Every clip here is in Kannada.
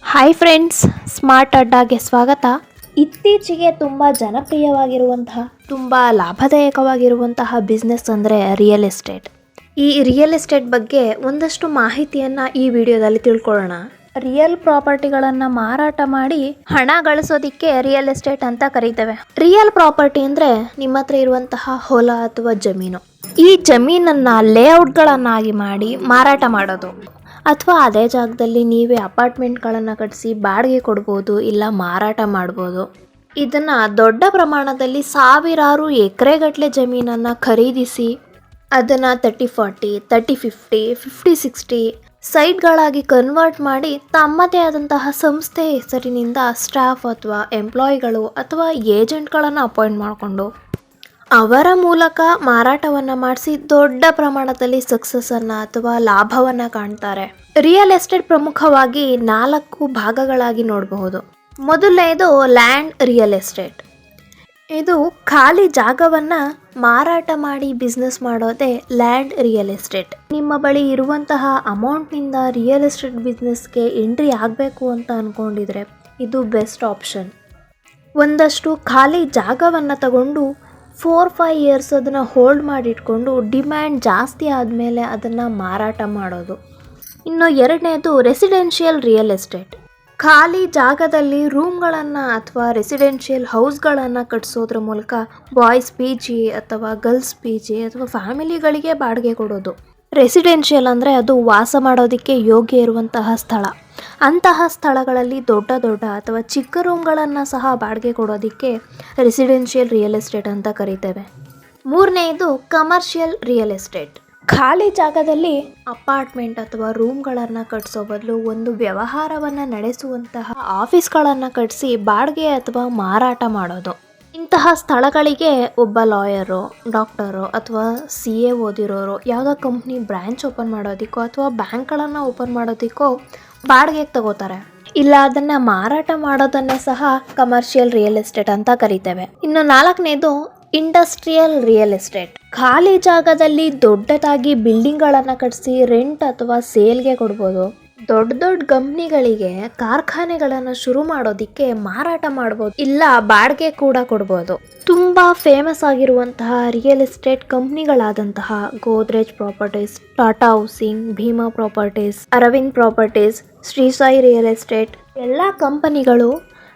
ಹಾಯ್ ಫ್ರೆಂಡ್ಸ್, ಸ್ಮಾರ್ಟ್ ಅಡ್ಡಾಗೆ ಸ್ವಾಗತ. ಇತ್ತೀಚೆಗೆ ತುಂಬ ಜನಪ್ರಿಯವಾಗಿರುವಂತಹ ತುಂಬ ಲಾಭದಾಯಕವಾಗಿರುವಂತಹ ಬಿಸ್ನೆಸ್ ಅಂದರೆ ರಿಯಲ್ ಎಸ್ಟೇಟ್. ಈ ರಿಯಲ್ ಎಸ್ಟೇಟ್ ಬಗ್ಗೆ ಒಂದಷ್ಟು ಮಾಹಿತಿಯನ್ನು ಈ ವಿಡಿಯೋದಲ್ಲಿ ತಿಳ್ಕೊಳ್ಳೋಣ. ರಿಯಲ್ ಪ್ರಾಪರ್ಟಿಗಳನ್ನು ಮಾರಾಟ ಮಾಡಿ ಹಣ ಗಳಿಸೋದಿಕ್ಕೆ ರಿಯಲ್ ಎಸ್ಟೇಟ್ ಅಂತ ಕರೀತೇವೆ. ರಿಯಲ್ ಪ್ರಾಪರ್ಟಿ ಅಂದರೆ ನಿಮ್ಮ ಹತ್ರ ಇರುವಂತಹ ಹೊಲ ಅಥವಾ ಜಮೀನು. ಈ ಜಮೀನನ್ನು ಲೇಔಟ್ಗಳನ್ನಾಗಿ ಮಾಡಿ ಮಾರಾಟ ಮಾಡೋದು, ಅಥವಾ ಅದೇ ಜಾಗದಲ್ಲಿ ನೀವೇ ಅಪಾರ್ಟ್ಮೆಂಟ್ಗಳನ್ನು ಕಟ್ಟಿಸಿ ಬಾಡಿಗೆ ಕೊಡ್ಬೋದು, ಇಲ್ಲ ಮಾರಾಟ ಮಾಡ್ಬೋದು. ಇದನ್ನು ದೊಡ್ಡ ಪ್ರಮಾಣದಲ್ಲಿ ಸಾವಿರಾರು ಎಕರೆಗಟ್ಟಲೆ ಜಮೀನನ್ನು ಖರೀದಿಸಿ ಅದನ್ನು 30-40, 30-50, 50-60 ಸೈಟ್ಗಳಾಗಿ ಕನ್ವರ್ಟ್ ಮಾಡಿ ತಮ್ಮದೇ ಆದಂತಹ ಸಂಸ್ಥೆ ಹೆಸರಿನಿಂದ ಸ್ಟಾಫ್ ಅಥವಾ ಎಂಪ್ಲಾಯಿಗಳು ಅಥವಾ ಏಜೆಂಟ್ಗಳನ್ನು ಅಪಾಯಿಂಟ್ ಮಾಡಿಕೊಂಡು ಅವರ ಮೂಲಕ ಮಾರಾಟವನ್ನು ಮಾಡಿಸಿ ದೊಡ್ಡ ಪ್ರಮಾಣದಲ್ಲಿ ಸಕ್ಸಸ್ಸನ್ನು ಅಥವಾ ಲಾಭವನ್ನು ಕಾಣ್ತಾರೆ. ರಿಯಲ್ ಎಸ್ಟೇಟ್ ಪ್ರಮುಖವಾಗಿ 4 ಭಾಗಗಳಾಗಿ ನೋಡಬಹುದು. ಮೊದಲನೇದು ಲ್ಯಾಂಡ್ ರಿಯಲ್ ಎಸ್ಟೇಟ್. ಇದು ಖಾಲಿ ಜಾಗವನ್ನು ಮಾರಾಟ ಮಾಡಿ ಬಿಸ್ನೆಸ್ ಮಾಡೋದೇ ಲ್ಯಾಂಡ್ ರಿಯಲ್ ಎಸ್ಟೇಟ್. ನಿಮ್ಮ ಬಳಿ ಇರುವಂತಹ ಅಮೌಂಟ್ನಿಂದ ರಿಯಲ್ ಎಸ್ಟೇಟ್ ಬಿಸ್ನೆಸ್ಗೆ ಎಂಟ್ರಿ ಆಗಬೇಕು ಅಂತ ಅಂದ್ಕೊಂಡಿದ್ರೆ ಇದು ಬೆಸ್ಟ್ ಆಪ್ಷನ್. ಒಂದಷ್ಟು ಖಾಲಿ ಜಾಗವನ್ನು ತಗೊಂಡು 4-5 ಇಯರ್ಸ್ ಅದನ್ನು ಹೋಲ್ಡ್ ಮಾಡಿಟ್ಕೊಂಡು ಡಿಮ್ಯಾಂಡ್ ಜಾಸ್ತಿ ಆದಮೇಲೆ ಅದನ್ನು ಮಾರಾಟ ಮಾಡೋದು. ಇನ್ನು ಎರಡನೇದು ರೆಸಿಡೆನ್ಷಿಯಲ್ ರಿಯಲ್ ಎಸ್ಟೇಟ್. ಖಾಲಿ ಜಾಗದಲ್ಲಿ ರೂಮ್ಗಳನ್ನು ಅಥವಾ ರೆಸಿಡೆನ್ಷಿಯಲ್ ಹೌಸ್ಗಳನ್ನು ಕಟ್ಟಿಸೋದ್ರ ಮೂಲಕ ಬಾಯ್ಸ್ PG ಅಥವಾ ಗರ್ಲ್ಸ್ PG ಅಥವಾ ಫ್ಯಾಮಿಲಿಗಳಿಗೆ ಬಾಡಿಗೆ ಕೊಡೋದು. ರೆಸಿಡೆನ್ಷಿಯಲ್ ಅಂದರೆ ಅದು ವಾಸ ಮಾಡೋದಕ್ಕೆ ಯೋಗ್ಯ ಇರುವಂತಹ ಸ್ಥಳ. ಅಂತಹ ಸ್ಥಳಗಳಲ್ಲಿ ದೊಡ್ಡ ಅಥವಾ ಚಿಕ್ಕ ರೂಮ್ಗಳನ್ನು ಸಹ ಬಾಡಿಗೆ ಕೊಡೋದಕ್ಕೆ ರೆಸಿಡೆನ್ಷಿಯಲ್ ರಿಯಲ್ ಎಸ್ಟೇಟ್ ಅಂತ ಕರೀತೇವೆ. ಮೂರನೆಯದು ಕಮರ್ಷಿಯಲ್ ರಿಯಲ್ ಎಸ್ಟೇಟ್. ಖಾಲಿ ಜಾಗದಲ್ಲಿ ಅಪಾರ್ಟ್ಮೆಂಟ್ ಅಥವಾ ರೂಮ್ಗಳನ್ನು ಕಟ್ಟಿಸೋ ಬದಲು ಒಂದು ವ್ಯವಹಾರವನ್ನು ನಡೆಸುವಂತಹ ಆಫೀಸ್ಗಳನ್ನು ಕಟ್ಟಿಸಿ ಬಾಡಿಗೆ ಅಥವಾ ಮಾರಾಟ ಮಾಡೋದು. ಇಂತಹ ಸ್ಥಳಗಳಿಗೆ ಒಬ್ಬ ಲಾಯರು, ಡಾಕ್ಟರು ಅಥವಾ CA ಓದಿರೋರು ಯಾವುದೋ ಕಂಪ್ನಿ ಬ್ರ್ಯಾಂಚ್ ಓಪನ್ ಮಾಡೋದಕ್ಕೋ ಅಥವಾ ಬ್ಯಾಂಕ್ಗಳನ್ನು ಓಪನ್ ಮಾಡೋದಕ್ಕೋ ಬಾಡಿಗೆಗೆ ತಗೋತಾರೆ. ಇಲ್ಲ ಅದನ್ನು ಮಾರಾಟ ಮಾಡೋದನ್ನೇ ಸಹ ಕಮರ್ಷಿಯಲ್ ರಿಯಲ್ ಎಸ್ಟೇಟ್ ಅಂತ ಕರಿತೇವೆ. ಇನ್ನು 4ನೇದು ಇಂಡಸ್ಟ್ರಿಯಲ್ ರಿಯಲ್ ಎಸ್ಟೇಟ್. ಖಾಲಿ ಜಾಗದಲ್ಲಿ ದೊಡ್ಡದಾಗಿ ಬಿಲ್ಡಿಂಗ್ಗಳನ್ನು ಕಟ್ಟಿಸಿ ರೆಂಟ್ ಅಥವಾ ಸೇಲ್ಗೆ ಕೊಡ್ಬೋದು. ದೊಡ್ಡ ಕಂಪ್ನಿಗಳಿಗೆ ಕಾರ್ಖಾನೆಗಳನ್ನು ಶುರು ಮಾಡೋದಿಕ್ಕೆ ಮಾರಾಟ ಮಾಡ್ಬೋದು, ಇಲ್ಲ ಬಾಡಿಗೆ ಕೂಡ ಕೊಡ್ಬೋದು. ತುಂಬ ಫೇಮಸ್ ಆಗಿರುವಂತಹ ರಿಯಲ್ ಎಸ್ಟೇಟ್ ಕಂಪ್ನಿಗಳಾದಂತಹ Godrej properties, Tata housing, Bhima properties, Arvind properties, Shri Sai real estate ಎಲ್ಲ ಕಂಪನಿಗಳು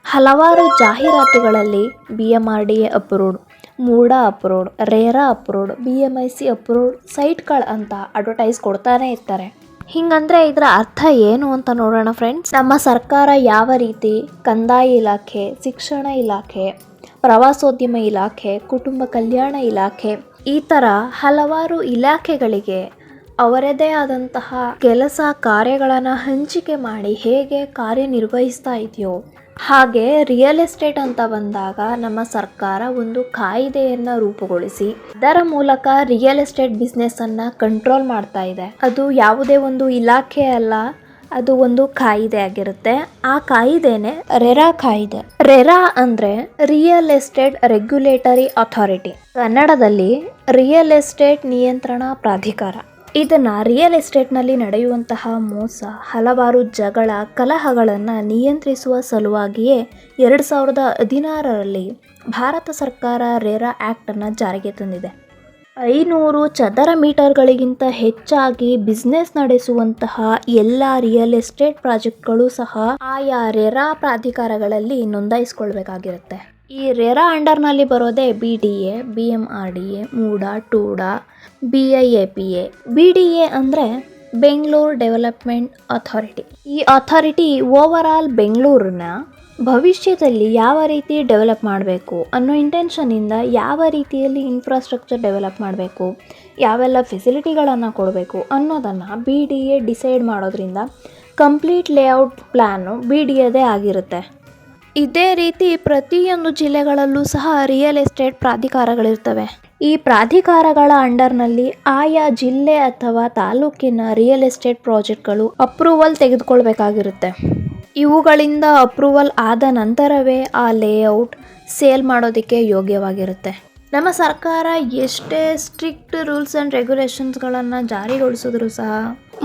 ಹಲವಾರು ಜಾಹೀರಾತುಗಳಲ್ಲಿ BMRDA approved, MUDA approved, RERA approved, BMIC approved ಸೈಟ್ಗಳು ಅಂತ ಅಡ್ವರ್ಟೈಸ್ ಕೊಡ್ತಾನೆ ಇರ್ತಾರೆ. ಹಿಂಗಂದ್ರೆ ಇದರ ಅರ್ಥ ಏನು ಅಂತ ನೋಡೋಣ ಫ್ರೆಂಡ್ಸ್. ನಮ್ಮ ಸರ್ಕಾರ ಯಾವ ರೀತಿ ಕಂದಾಯ ಇಲಾಖೆ, ಶಿಕ್ಷಣ ಇಲಾಖೆ, ಪ್ರವಾಸೋದ್ಯಮ ಇಲಾಖೆ, ಕುಟುಂಬ ಕಲ್ಯಾಣ ಇಲಾಖೆ ಈ ಥರ ಹಲವಾರು ಇಲಾಖೆಗಳಿಗೆ ಅವರದೇ ಆದಂತಹ ಕೆಲಸ ಕಾರ್ಯಗಳನ್ನು ಹಂಚಿಕೆ ಮಾಡಿ ಹೇಗೆ ಕಾರ್ಯನಿರ್ವಹಿಸ್ತಾ ಇದೆಯೋ ಹಾಗೆ ರಿಯಲ್ ಎಸ್ಟೇಟ್ ಅಂತ ಬಂದಾಗ ನಮ್ಮ ಸರ್ಕಾರ ಒಂದು ಕಾಯ್ದೆಯನ್ನು ರೂಪುಗೊಳಿಸಿ ಇದರ ಮೂಲಕ ರಿಯಲ್ ಎಸ್ಟೇಟ್ ಬಿಸ್ನೆಸ್ಸನ್ನು ಕಂಟ್ರೋಲ್ ಮಾಡ್ತಾ ಇದೆ. ಅದು ಯಾವುದೇ ಒಂದು ಇಲಾಖೆ ಅಲ್ಲ, ಅದು ಒಂದು ಕಾಯ್ದೆ ಆಗಿರುತ್ತೆ. ಆ ಕಾಯ್ದೆನೇ ರೆರಾ ಕಾಯ್ದೆ. ರೆರಾ ಅಂದರೆ ರಿಯಲ್ ಎಸ್ಟೇಟ್ ರೆಗ್ಯುಲೇಟರಿ ಅಥಾರಿಟಿ, ಕನ್ನಡದಲ್ಲಿ ರಿಯಲ್ ಎಸ್ಟೇಟ್ ನಿಯಂತ್ರಣ ಪ್ರಾಧಿಕಾರ. ಇದನ್ನು ರಿಯಲ್ ಎಸ್ಟೇಟ್ನಲ್ಲಿ ನಡೆಯುವಂತಹ ಮೋಸ, ಹಲವಾರು ಜಗಳ, ಕಲಹಗಳನ್ನು ನಿಯಂತ್ರಿಸುವ ಸಲುವಾಗಿಯೇ 2016ರಲ್ಲಿ ಭಾರತ ಸರ್ಕಾರ ರೇರಾ ಆ್ಯಕ್ಟನ್ನು ಜಾರಿಗೆ ತಂದಿದೆ. 500 ಚದರ ಮೀಟರ್ಗಳಿಗಿಂತ ಹೆಚ್ಚಾಗಿ ಬಿಸ್ನೆಸ್ ನಡೆಸುವಂತಹ ಎಲ್ಲ ರಿಯಲ್ ಎಸ್ಟೇಟ್ ಪ್ರಾಜೆಕ್ಟ್ಗಳು ಸಹ ಆಯಾ ರೇರಾ ಪ್ರಾಧಿಕಾರಗಳಲ್ಲಿ ನೋಂದಾಯಿಸ್ಕೊಳ್ಬೇಕಾಗಿರುತ್ತೆ. ಈ ರೇರಾ ಅಂಡರ್ನಲ್ಲಿ ಬರೋದೇ BDA, BMRDA, MUDA, TUDA, BIAPA. BDA ಅಂದರೆ ಬೆಂಗಳೂರು ಡೆವಲಪ್ಮೆಂಟ್ ಅಥಾರಿಟಿ. ಈ ಅಥಾರಿಟಿ ಓವರ್ ಆಲ್ ಬೆಂಗಳೂರನ್ನ ಭವಿಷ್ಯದಲ್ಲಿ ಯಾವ ರೀತಿ ಡೆವಲಪ್ ಮಾಡಬೇಕು ಅನ್ನೋ ಇಂಟೆನ್ಷನಿಂದ ಯಾವ ರೀತಿಯಲ್ಲಿ ಇನ್ಫ್ರಾಸ್ಟ್ರಕ್ಚರ್ ಡೆವಲಪ್ ಮಾಡಬೇಕು, ಯಾವೆಲ್ಲ ಫೆಸಿಲಿಟಿಗಳನ್ನು ಕೊಡಬೇಕು ಅನ್ನೋದನ್ನು BDA ಡಿಸೈಡ್ ಮಾಡೋದ್ರಿಂದ ಕಂಪ್ಲೀಟ್ ಲೇಔಟ್ ಪ್ಲ್ಯಾನು BDAದೇ ಆಗಿರುತ್ತೆ. ಇದೇ ರೀತಿ ಪ್ರತಿಯೊಂದು ಜಿಲ್ಲೆಗಳಲ್ಲೂ ಸಹ ರಿಯಲ್ ಎಸ್ಟೇಟ್ ಪ್ರಾಧಿಕಾರಗಳಿರ್ತವೆ. ಈ ಪ್ರಾಧಿಕಾರಗಳ ಅಂಡರ್ನಲ್ಲಿ ಆಯಾ ಜಿಲ್ಲೆ ಅಥವಾ ತಾಲೂಕಿನ ರಿಯಲ್ ಎಸ್ಟೇಟ್ ಪ್ರಾಜೆಕ್ಟ್ಗಳು ಅಪ್ರೂವಲ್ ತೆಗೆದುಕೊಳ್ಬೇಕಾಗಿರುತ್ತೆ. ಇವುಗಳಿಂದ ಅಪ್ರೂವಲ್ ಆದ ನಂತರವೇ ಆ ಲೇಔಟ್ ಸೇಲ್ ಮಾಡೋದಕ್ಕೆ ಯೋಗ್ಯವಾಗಿರುತ್ತೆ. ನಮ್ಮ ಸರ್ಕಾರ ಎಷ್ಟೇ ಸ್ಟ್ರಿಕ್ಟ್ ರೂಲ್ಸ್ ಆ್ಯಂಡ್ ರೆಗ್ಯುಲೇಷನ್ಸ್ಗಳನ್ನು ಜಾರಿಗೊಳಿಸಿದ್ರು ಸಹ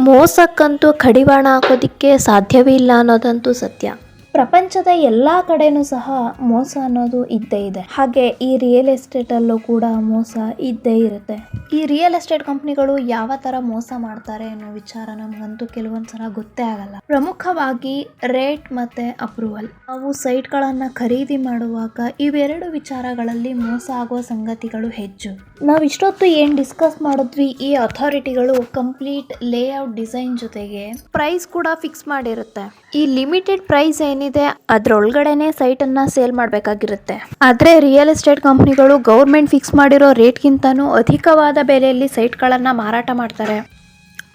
ಮೋಸಕ್ಕಂತೂ ಕಡಿವಾಣ ಹಾಕೋದಿಕ್ಕೆ ಸಾಧ್ಯವೇ ಇಲ್ಲ ಅನ್ನೋದಂತೂ ಸತ್ಯ. ಪ್ರಪಂಚದ ಎಲ್ಲ ಕಡೆನೂ ಸಹ ಮೋಸ ಅನ್ನೋದು ಇದ್ದೇ ಇದೆ. ಹಾಗೆ ಈ ರಿಯಲ್ ಎಸ್ಟೇಟಲ್ಲೂ ಕೂಡ ಮೋಸ ಇದ್ದೇ ಇರುತ್ತೆ. ಈ ರಿಯಲ್ ಎಸ್ಟೇಟ್ ಕಂಪ್ನಿಗಳು ಯಾವ ಥರ ಮೋಸ ಮಾಡ್ತಾರೆ ಅನ್ನೋ ವಿಚಾರ ನಮಗಂತೂ ಕೆಲವೊಂದ್ಸಲ ಗೊತ್ತೇ ಆಗಲ್ಲ. ಪ್ರಮುಖವಾಗಿ ರೇಟ್ ಮತ್ತು ಅಪ್ರೂವಲ್. ನಾವು ಸೈಟ್ಗಳನ್ನು ಖರೀದಿ ಮಾಡುವಾಗ ಇವೆರಡು ವಿಚಾರಗಳಲ್ಲಿ ಮೋಸ ಆಗುವ ಸಂಗತಿಗಳು ಹೆಚ್ಚು. ನಾವು ಇಷ್ಟೊತ್ತು ಏನು ಡಿಸ್ಕಸ್ ಮಾಡಿದ್ವಿ, ಈ ಅಥಾರಿಟಿಗಳು ಕಂಪ್ಲೀಟ್ ಲೇಔಟ್ ಡಿಸೈನ್ ಜೊತೆಗೆ ಪ್ರೈಸ್ ಕೂಡ ಫಿಕ್ಸ್ ಮಾಡಿರುತ್ತೆ. ಈ ಲಿಮಿಟೆಡ್ ಪ್ರೈಸ್ ಏನಿದೆ ಅದ್ರೊಳಗಡೆನೆ ಸೈಟ್ ಅನ್ನ ಸೇಲ್ ಮಾಡಬೇಕಾಗಿರುತ್ತೆ. ಆದ್ರೆ ರಿಯಲ್ ಎಸ್ಟೇಟ್ ಕಂಪ್ನಿಗಳು ಗೌರ್ಮೆಂಟ್ ಫಿಕ್ಸ್ ಮಾಡಿರೋ ರೇಟ್ಗಿಂತನೂ ಅಧಿಕವಾದ ಬೆಲೆಯಲ್ಲಿ ಸೈಟ್ಗಳನ್ನ ಮಾರಾಟ ಮಾಡ್ತಾರೆ.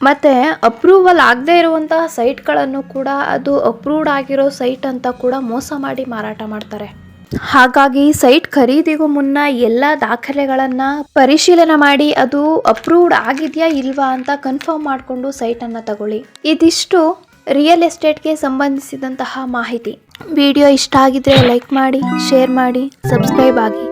ಮತ್ತೆ ಅಪ್ರೂವಲ್ ಆಗದೆ ಇರುವಂತಹ ಸೈಟ್ಗಳನ್ನು ಕೂಡ ಅದು ಅಪ್ರೂವ್ಡ್ ಆಗಿರೋ ಸೈಟ್ ಅಂತ ಕೂಡ ಮೋಸ ಮಾಡಿ ಮಾರಾಟ ಮಾಡ್ತಾರೆ. ಹಾಗಾಗಿ ಸೈಟ್ ಖರೀದಿಗೂ ಮುನ್ನ ಎಲ್ಲ ದಾಖಲೆಗಳನ್ನು ಪರಿಶೀಲನೆ ಮಾಡಿ ಅದು ಅಪ್ರೂವ್ಡ್ ಆಗಿದೆಯಾ ಇಲ್ವಾ ಅಂತ ಕನ್ಫರ್ಮ್ ಮಾಡಿಕೊಂಡು ಸೈಟನ್ನು ತಗೊಳ್ಳಿ. ಇದಿಷ್ಟು ರಿಯಲ್ ಎಸ್ಟೇಟ್ಗೆ ಸಂಬಂಧಿಸಿದಂತಹ ಮಾಹಿತಿ. ವಿಡಿಯೋ ಇಷ್ಟ ಆಗಿದ್ರೆ ಲೈಕ್ ಮಾಡಿ, ಶೇರ್ ಮಾಡಿ, ಸಬ್ಸ್ಕ್ರೈಬ್ ಆಗಿ.